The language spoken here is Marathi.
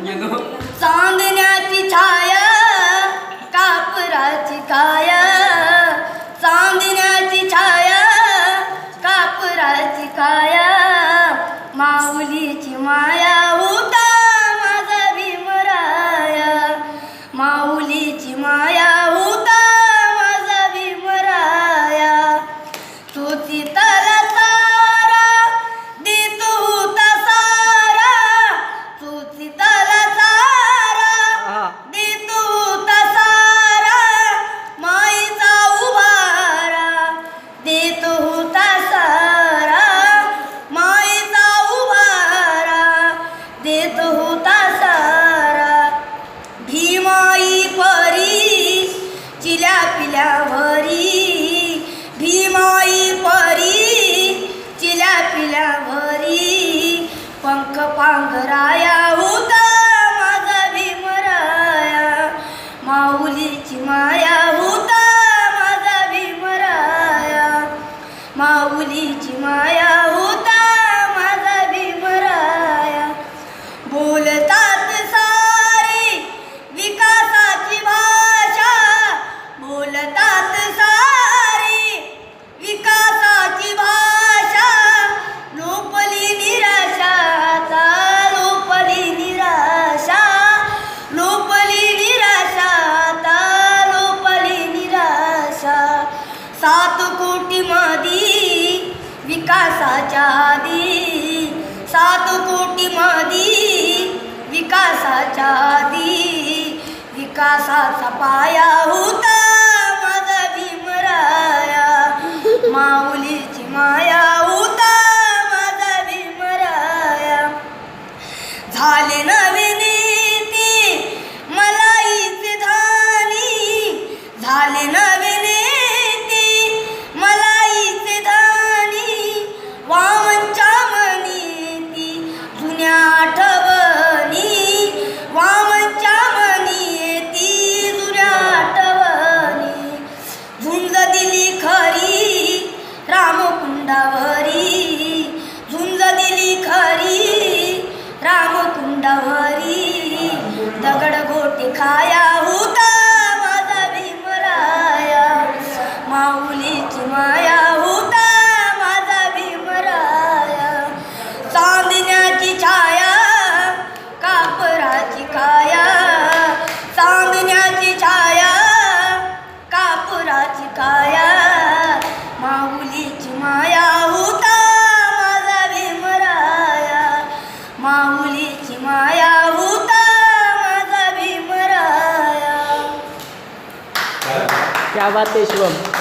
चांदण्याची छाया कापराची काया, चांदण्याची छाया कापराची काया, माऊलीची माया होता माझा भीमराया, माऊलीची माया होता माझा भीमराया, तुझी तला सारा देत होता सारा, तुझी तला सारा देत होता सारा, माईचा उभारा देत होता सारा, माईचा उभारा देत होता सारा, भीमाई परी चिल्या पिल्यावरी, भीमाई परी चिल्या पिल्यावरी, पंख पांघराया होता माझा भीमराया, माऊलीची माया होता माझा भीमराया, माऊलीची माया होता माझा भीमराया, बोलतात सारे विकासाची भाषा, बोलतात सारे विकासाची भाषा, लोपली निराशा आता, लोपली निराशा, लोपली निराशा आता, लोपली निराशा, 7 कोटी मधी विकासाच्या आधी, 7 कोटी मधी विकासाच्या आधी, विकासाचा पाया होता माझा भीमराया, माऊलीची माया होता माझा भीमराया, झाले नवे नेते मलाईचे धानी, झाले नवे नेते मलाईचे धानी, वामनच्या मनी जुन्या आठवणी, वामनच्या मनी जुन्या आठवणी, झुंज दिली खरी रामकुंडावरी, झुंज दिली खरी रामकुंडावरी, दगड गोटी खाया होता माझा भीमराया, माऊलीची माया होता माझा भीमराया, चांदण्याची छाया कापराची काया, चांदण्याची छाया कापराची काया, माऊलीची माया होता माझा भीमराया, माऊलीची माया होता माझा भीमराया. क्या बात है शुभम.